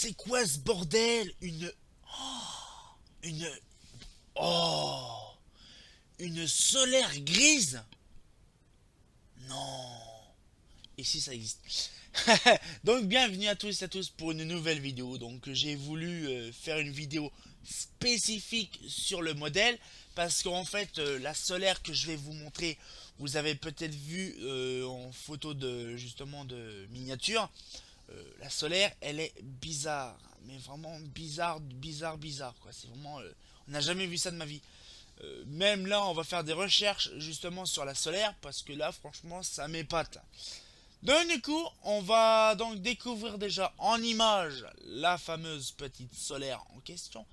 C'est quoi ce bordel? Une... Oh! Une solaire grise? Non! Et si ça existe? Donc bienvenue à tous et à tous pour une nouvelle vidéo. Donc j'ai voulu faire une vidéo spécifique sur le modèle parce qu'en fait la solaire que je vais vous montrer, vous avez peut-être vu en photo de justement de miniature. La solaire, elle est bizarre, mais vraiment bizarre, bizarre, bizarre quoi. C'est vraiment, on n'a jamais vu ça de ma vie. Même là, on va faire des recherches justement sur la solaire parce que là, franchement, ça m'épate. Donc du coup, on va donc découvrir déjà en image la fameuse petite solaire en question.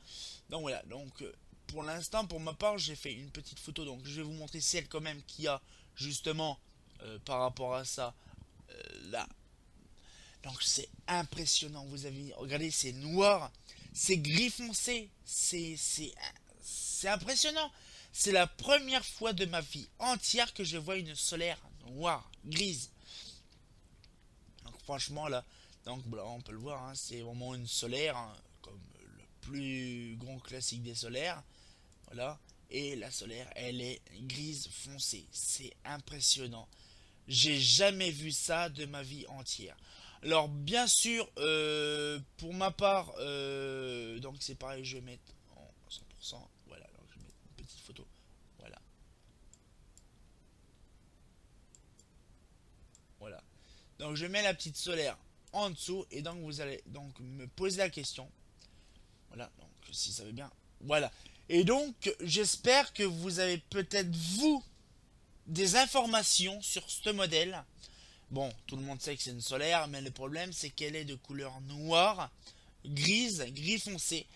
Donc voilà, donc pour l'instant, pour ma part, j'ai fait une petite photo, donc je vais vous montrer celle quand même qui a justement par rapport à ça là. Donc c'est impressionnant, vous avez regardez, c'est noir, c'est gris foncé, c'est impressionnant. C'est la première fois de ma vie entière que je vois une solaire noire, grise. Donc franchement là, donc voilà, on peut le voir, hein, c'est vraiment une solaire, hein, comme le plus grand classique des solaires. Voilà. Et la solaire, elle est grise foncée. C'est impressionnant. J'ai jamais vu ça de ma vie entière. Alors bien sûr, pour ma part, donc c'est pareil, je vais mettre en 100%. Voilà, alors je vais mettre une petite photo. Voilà, voilà. Donc je mets la petite solaire en dessous et donc vous allez donc me poser la question. Voilà, donc si ça veut bien. Voilà. Et donc j'espère que vous avez peut-être vous des informations sur ce modèle. Bon, tout le monde sait que c'est une solaire, mais le problème c'est qu'elle est de couleur noire, grise, gris foncé.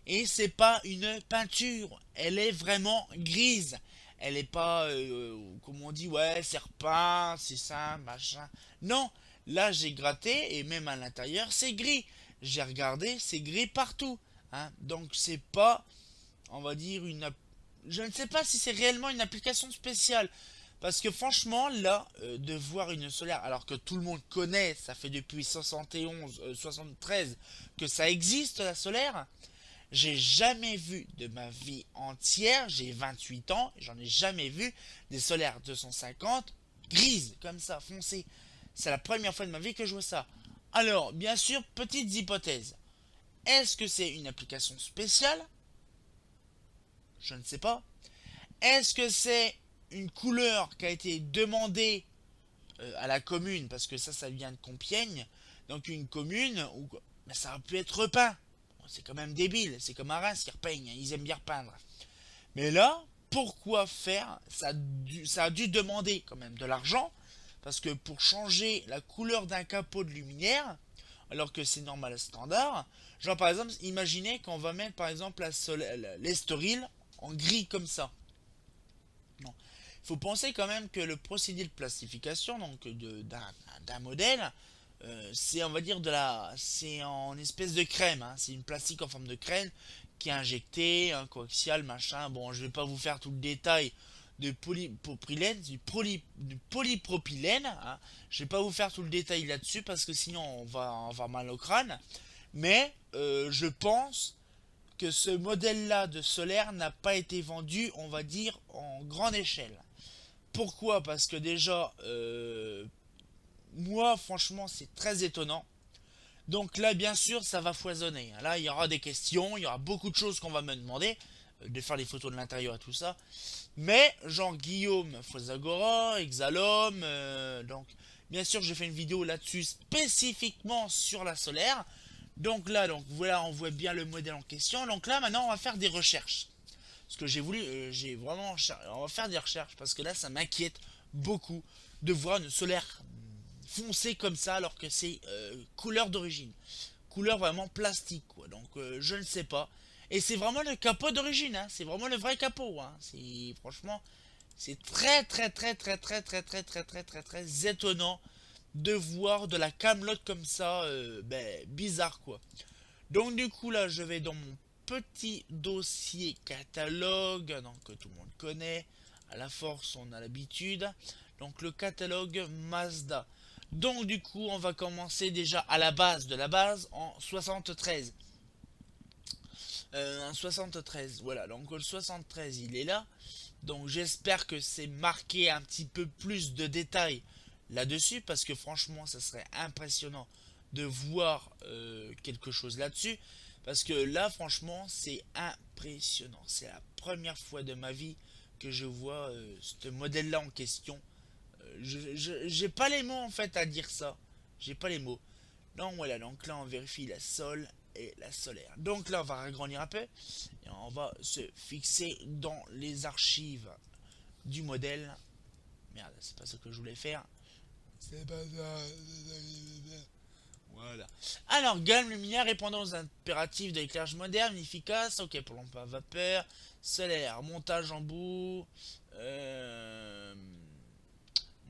Et c'est pas une peinture, elle est vraiment grise. Elle est pas, comme on dit, ouais, serpent, c'est ça, machin. Non, là j'ai gratté et même à l'intérieur c'est gris. J'ai regardé, c'est gris partout. Hein. Donc c'est pas, on va dire, je ne sais pas si c'est réellement une application spéciale. Parce que franchement, là, de voir une solaire, alors que tout le monde connaît, ça fait depuis 71, 73 que ça existe la solaire, j'ai jamais vu de ma vie entière, j'ai 28 ans, j'en ai jamais vu des solaires 250 grises, comme ça, foncées. C'est la première fois de ma vie que je vois ça. Alors, bien sûr, petites hypothèses. Est-ce que c'est une application spéciale? Je ne sais pas. Est-ce que c'est une couleur qui a été demandée à la commune, parce que ça vient de Compiègne, donc une commune où mais ça aurait pu être repeint. Bon, c'est quand même débile, c'est comme à Reims qui repeignent, ils aiment bien repeindre. Mais là, pourquoi faire ça a dû demander quand même de l'argent, parce que pour changer la couleur d'un capot de luminaire, alors que c'est normal standard, genre par exemple, imaginez qu'on va mettre par exemple l'estoril en gris comme ça. Non. Il faut penser quand même que le procédé de plastification donc d'un modèle, c'est on va dire c'est en espèce de crème, hein. C'est une plastique en forme de crème qui est injectée, un coaxial, machin. Bon, je vais pas vous faire tout le détail de polypropylène, du polypropylène. Hein. Je vais pas vous faire tout le détail là-dessus parce que sinon on va mal au crâne. Mais je pense que ce modèle-là de solaire n'a pas été vendu, on va dire, en grande échelle. Pourquoi? Parce que déjà, moi, franchement, c'est très étonnant. Donc là, bien sûr, ça va foisonner. Là, il y aura des questions, il y aura beaucoup de choses qu'on va me demander, de faire les photos de l'intérieur et tout ça. Mais, genre Guillaume Fosagora, Exalom, donc, bien sûr, j'ai fait une vidéo là-dessus spécifiquement sur la solaire. Donc là, donc voilà, on voit bien le modèle en question. Donc là, maintenant, on va faire des recherches. Parce que j'ai voulu, j'ai vraiment, on va faire des recherches parce que là, ça m'inquiète beaucoup de voir une solaire foncée comme ça alors que c'est couleur d'origine, couleur vraiment plastique quoi. Donc je ne sais pas. Et c'est vraiment le capot d'origine, hein. C'est vraiment le vrai capot. Hein. C'est franchement, c'est très très très très très très très très très très très étonnant de voir de la camelote comme ça, bizarre quoi. Donc du coup là, je vais dans mon petit dossier catalogue, donc que tout le monde connaît. À la force, on a l'habitude. Donc le catalogue Mazda. Donc du coup, on va commencer déjà à la base de la base en 73. En 73, voilà. Donc le 73, il est là. Donc j'espère que c'est marqué un petit peu plus de détails là-dessus, parce que franchement, ça serait impressionnant de voir quelque chose là-dessus. Parce que là, franchement, c'est impressionnant. C'est la première fois de ma vie que je vois ce modèle-là en question. J'ai pas les mots en fait à dire ça. J'ai pas les mots. Donc voilà, donc là on vérifie la sol et la solaire. Donc là on va agrandir un peu et on va se fixer dans les archives du modèle. Merde, c'est pas ce que je voulais faire. C'est pas ça. Voilà. Alors, gamme luminaire répondant aux impératifs de l'éclairage moderne, efficace. Ok, pour lampe à vapeur, solaire, montage en bout. Euh,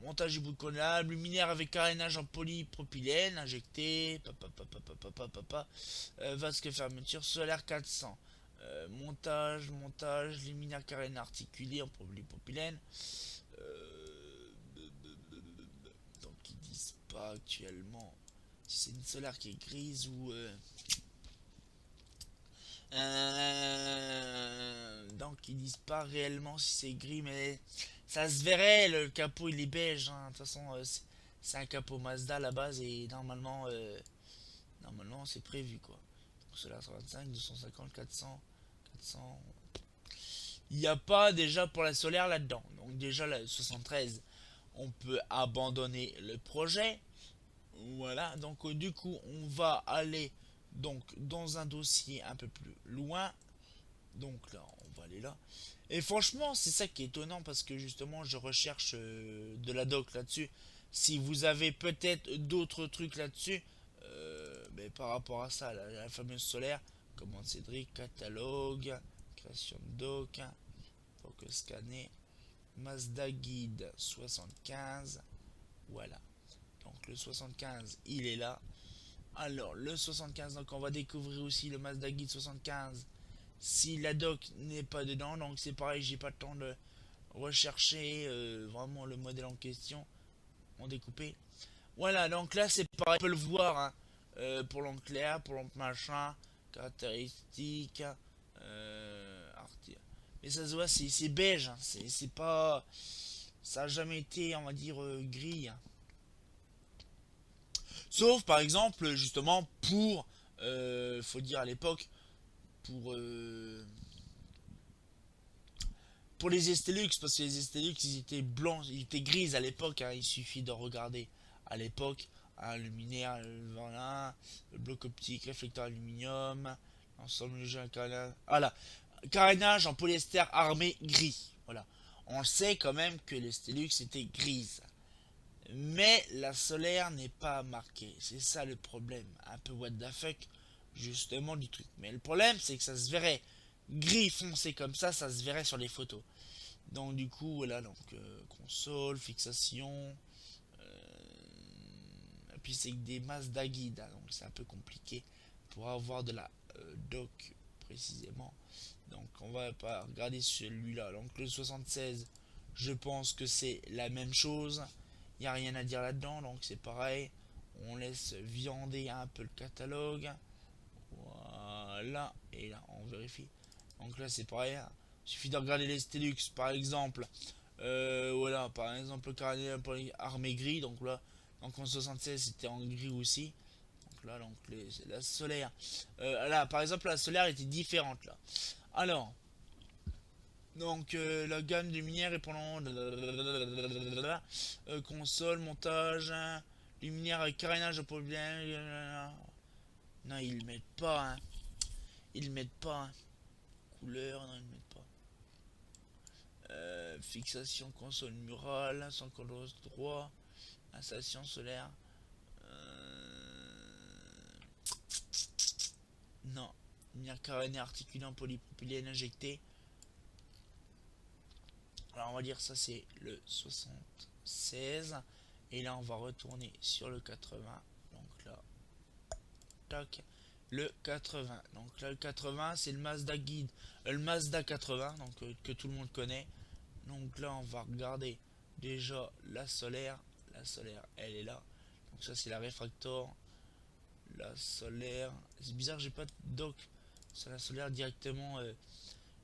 Montage du bout de collable, luminaire avec carénage en polypropylène, injecté, vasque fermeture, solaire 400. Montage, luminaire carénage articulé en polypropylène. Donc ils disent pas actuellement si c'est une solaire qui est grise ou... donc ils disent pas réellement si c'est gris, mais ça se verrait, le capot il est beige, hein. De toute façon c'est un capot Mazda à la base et normalement c'est prévu quoi. Donc cela 125, 250, 400, 400. Il n'y a pas déjà pour la solaire là-dedans. Donc déjà la 73, on peut abandonner le projet. Voilà, donc du coup on va aller donc dans un dossier un peu plus loin. Donc là, on va aller là. Et franchement, c'est ça qui est étonnant parce que justement, je recherche de la doc là-dessus. Si vous avez peut-être d'autres trucs là-dessus, mais par rapport à ça, la fameuse solaire, commande Cédric, catalogue, création de doc, donc scanner, Mazda Guide 75, voilà. Donc le 75, il est là. Alors le 75, donc on va découvrir aussi le Mazda Guide 75 si la doc n'est pas dedans. Donc c'est pareil, j'ai pas le temps de rechercher vraiment le modèle en question en découpé. Voilà, donc là c'est pareil, on peut le voir hein, pour l'ombre claire, pour l'ombre machin, caractéristiques, mais ça se voit, c'est beige, hein, c'est pas, ça a jamais été, on va dire, gris. Hein. Sauf par exemple, justement, faut dire à l'époque, pour, euh, pour les Estelux, parce que les Estelux, ils étaient blancs, ils étaient grises à l'époque, hein, il suffit de regarder à l'époque, un luminaire, voilà, le bloc optique, réflecteur aluminium, ensemble du jeu carénage, voilà, carénage en polyester armé gris, voilà. On sait quand même que les Stelux étaient grises. Mais la solaire n'est pas marquée. C'est ça le problème. Un peu what the fuck, justement, du truc. Mais le problème, c'est que ça se verrait gris foncé comme ça se verrait sur les photos. Donc, du coup, voilà. Donc, console, fixation. Et puis, c'est des masses d'Aguide. Hein, donc, c'est un peu compliqué pour avoir de la doc précisément. Donc, on va pas regarder celui-là. Donc, le 76, je pense que c'est la même chose. Il n'y a rien à dire là-dedans, donc c'est pareil. On laisse viander un peu le catalogue. Voilà, et là on vérifie. Donc là c'est pareil. Hein. Il suffit de regarder les Stelux par exemple. Voilà, par exemple le carnet armé gris. Donc là, donc en 76 c'était en gris aussi. Donc là, donc la solaire. Là, par exemple la solaire était différente là. Alors, donc la gamme de lumière répondant console, montage, lumière avec carénage de problème. Non, ils mettent pas. Hein. Ils mettent pas. Hein. Couleur, non, ils mettent pas. Fixation console murale, sans couleur droit, installation solaire. Non, lumière carénage articulée en polypropylène injecté. Alors on va dire ça c'est le 76 et là on va retourner sur le 80. Donc là tac le 80. Donc là le 80 c'est le Mazda Guide, le Mazda 80 donc que tout le monde connaît. Donc là on va regarder déjà la solaire elle est là. Donc ça c'est la réfractor, la solaire. C'est bizarre que j'ai pas de dock sur la solaire directement.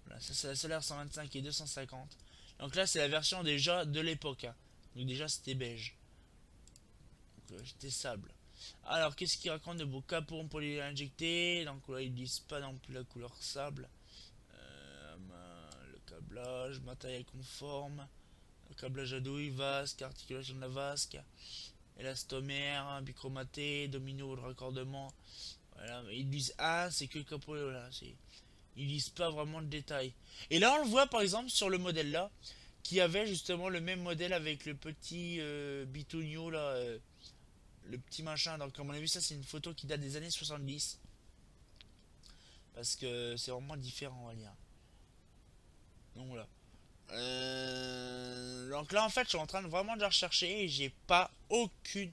Voilà, ça c'est la solaire 125 et 250. Donc là c'est la version déjà de l'époque, hein. Donc déjà c'était beige. Donc j'étais sable. Alors qu'est-ce qu'il raconte de beau capot pour les injecter. Donc là ils disent pas non plus la couleur sable. Le câblage, matériel conforme, le câblage à douille, vasque, articulation de la vasque, élastomère, bichromaté, domino de raccordement. Voilà, ils disent ah c'est que le capot là, ils disent pas vraiment de détails. Et là on le voit par exemple sur le modèle là, qui avait justement le même modèle avec le petit bitonio là, le petit machin. Donc comme on a vu ça c'est une photo qui date des années 70. Parce que c'est vraiment différent on va dire. Donc voilà. Donc là en fait je suis en train de vraiment de la rechercher et j'ai pas aucune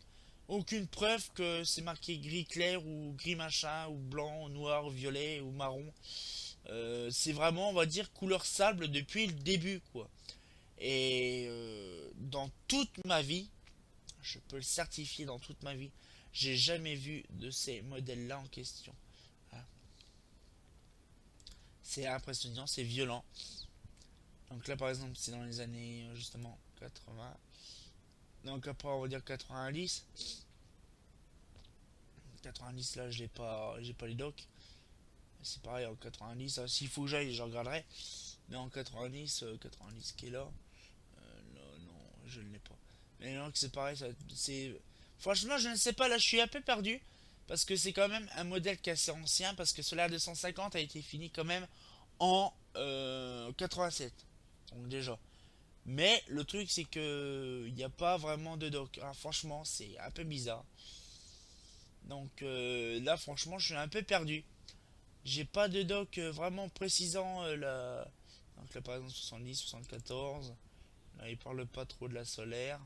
preuve que c'est marqué gris clair ou gris machin ou blanc ou noir ou violet ou marron. C'est vraiment on va dire couleur sable depuis le début quoi. Et dans toute ma vie, je peux le certifier dans toute ma vie, j'ai jamais vu de ces modèles là en question. Voilà. C'est impressionnant, c'est violent. Donc là par exemple c'est dans les années justement 80. Donc après on va dire 90. 90 là j'ai pas les docs. C'est pareil en 90. S'il faut que j'aille je regarderai. Mais en 90, 90 qui est là. Là non je ne l'ai pas. Mais non que c'est pareil. C'est franchement je ne sais pas là je suis un peu perdu. Parce que c'est quand même un modèle qui est assez ancien. Parce que Solar 250 a été fini quand même en 87. Donc déjà. Mais le truc c'est que il n'y a pas vraiment de doc. Ah, franchement c'est un peu bizarre. Donc là franchement je suis un peu perdu. J'ai pas de doc vraiment précisant la. Donc là par exemple 70, 74. Là il parle pas trop de la solaire.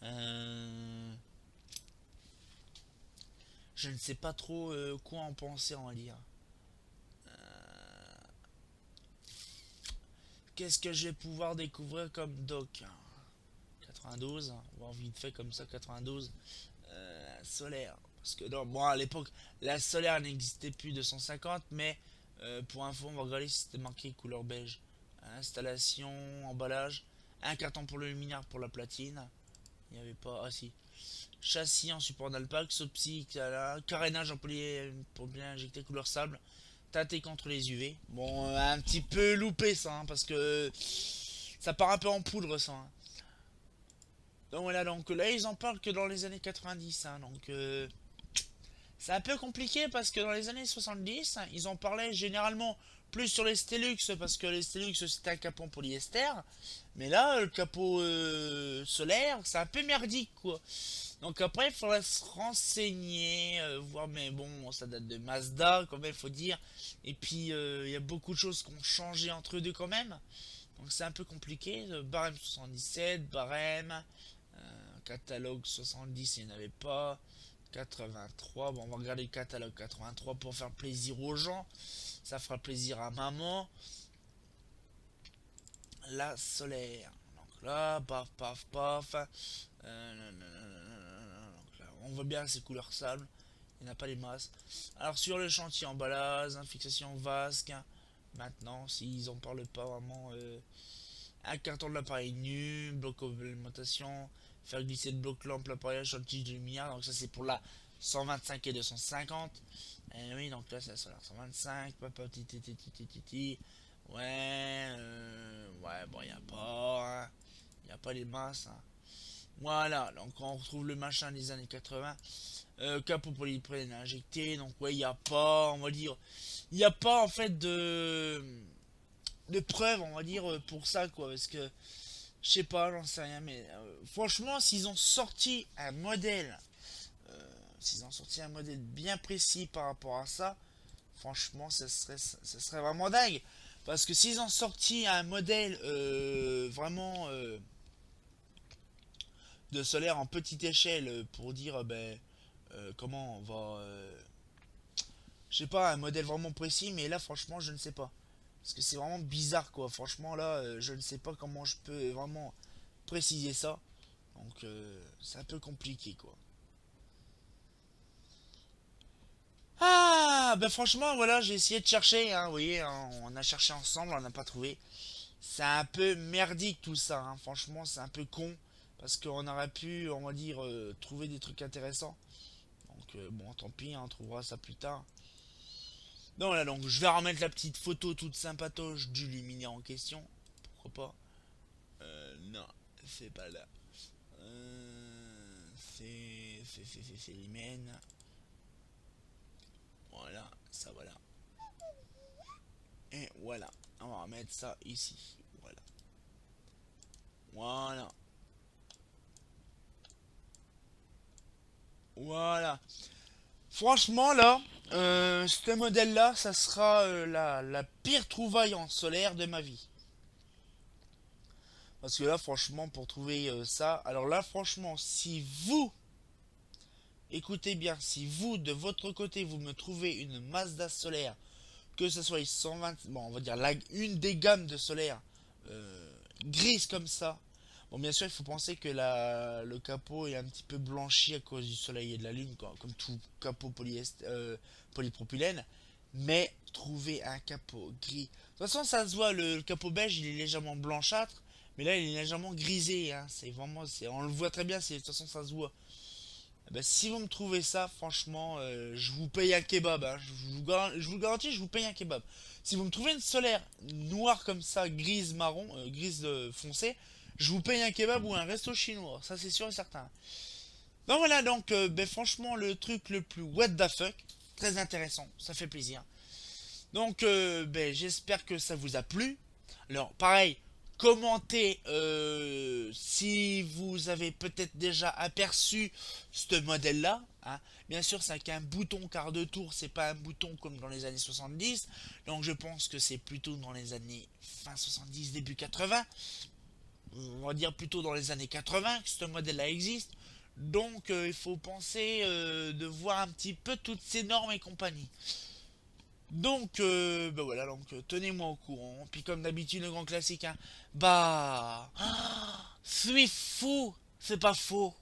Euh, Je ne sais pas trop quoi en penser on va dire. Qu'est-ce que je vais pouvoir découvrir comme doc? 92, on va voir vite fait comme ça 92. Solaire. Parce que non, bon à l'époque la solaire n'existait plus de 150 mais pour info on va regarder si c'était marqué couleur beige. Installation, emballage, un carton pour le luminaire pour la platine. Il n'y avait pas. Ah si. Châssis en support d'alpac, optique, carénage en poly pour bien injecter couleur sable. Tâté contre les UV. Bon, un petit peu loupé ça, hein, parce que ça part un peu en poudre ça, hein. Donc voilà, donc là ils en parlent que dans les années 90, hein, donc c'est un peu compliqué parce que dans les années 70, ils en parlaient généralement plus sur les Stelux parce que les Stelux c'était un capot polyester. Mais là, le capot solaire, c'est un peu merdique quoi. Donc après, il faudrait se renseigner, voir, mais bon, ça date de Mazda quand même, il faut dire. Et puis, il y a beaucoup de choses qui ont changé entre eux deux quand même. Donc c'est un peu compliqué. Barème 77, barème, catalogue 70, il n'y en avait pas. 83, bon on va regarder le catalogue 83 pour faire plaisir aux gens, ça fera plaisir à maman. La solaire, donc là paf paf paf, donc là, on voit bien ces couleurs sable, il n'y en a pas les masses. Alors sur le chantier emballage, fixation vasque, maintenant s'ils en parlent pas vraiment, un carton de l'appareil nu, bloc alimentation, faire glisser le bloc lampe l'appareillage sur le tige de lumière, donc ça c'est pour la 125 et 250. Et oui, donc là c'est la solaire 125, papa titi titi titi. Ouais, ouais, bon, il n'y a pas, hein. Il n'y a pas les masses, hein. Voilà, donc on retrouve le machin des années 80. Capot polyprène injecté, donc ouais, il n'y a pas, on va dire, il n'y a pas en fait de preuves, on va dire, pour ça, quoi, parce que, je sais pas, j'en sais rien, mais franchement, s'ils ont sorti un modèle bien précis par rapport à ça, franchement, ça serait vraiment dingue. Parce que s'ils ont sorti un modèle vraiment de solaire en petite échelle pour dire, comment on va. Je sais pas, un modèle vraiment précis, mais là, franchement, je ne sais pas. Parce que c'est vraiment bizarre, quoi. Franchement, là, je ne sais pas comment je peux vraiment préciser ça. Donc, c'est un peu compliqué quoi. Ah, ben franchement, voilà, j'ai essayé de chercher, hein, vous voyez, hein, on a cherché ensemble, on n'a pas trouvé. C'est un peu merdique tout ça, hein, franchement, c'est un peu con, parce qu'on aurait pu, on va dire, trouver des trucs intéressants. Donc, bon, tant pis, hein, on trouvera ça plus tard. Donc voilà, donc je vais remettre la petite photo toute sympatoche du luminaire en question. Pourquoi pas? Non, c'est pas là. C'est l'hymen. Voilà, ça voilà. Et voilà, on va remettre ça ici. Voilà. Voilà. Voilà. Franchement, là, ce modèle-là, ça sera la pire trouvaille en solaire de ma vie. Parce que là, franchement, pour trouver ça, alors là, franchement, si vous, écoutez bien, si vous, de votre côté, vous me trouvez une Mazda solaire, que ce soit les 120, bon, on va dire une des gammes de solaire grise comme ça. Bon, bien sûr, il faut penser que le capot est un petit peu blanchi à cause du soleil et de la lune, quoi, comme tout capot polypropylène. Mais trouver un capot gris. De toute façon, ça se voit, le capot beige, il est légèrement blanchâtre. Mais là, il est légèrement grisé. Hein. C'est vraiment, on le voit très bien. De toute façon, ça se voit. Eh ben, si vous me trouvez ça, franchement, je vous paye un kebab. Hein. Je vous garantis, je vous paye un kebab. Si vous me trouvez une solaire noire comme ça, grise marron, grise foncée, je vous paye un kebab ou un resto chinois. Ça, c'est sûr et certain. Donc voilà, donc, ben, franchement, le truc le plus what the fuck. Très intéressant, ça fait plaisir. Donc, ben, j'espère que ça vous a plu. Alors, pareil, commentez si vous avez peut-être déjà aperçu ce modèle-là. Hein. Bien sûr, c'est qu'un bouton quart de tour, c'est pas un bouton comme dans les années 70. Donc, je pense que c'est plutôt dans les années fin 70, début 80. On va dire plutôt dans les années 80 que ce modèle-là existe. Donc, il faut penser de voir un petit peu toutes ces normes et compagnie. Donc, bah voilà, donc tenez-moi au courant. Puis comme d'habitude, le grand classique, hein, bah, suis fou, c'est pas faux.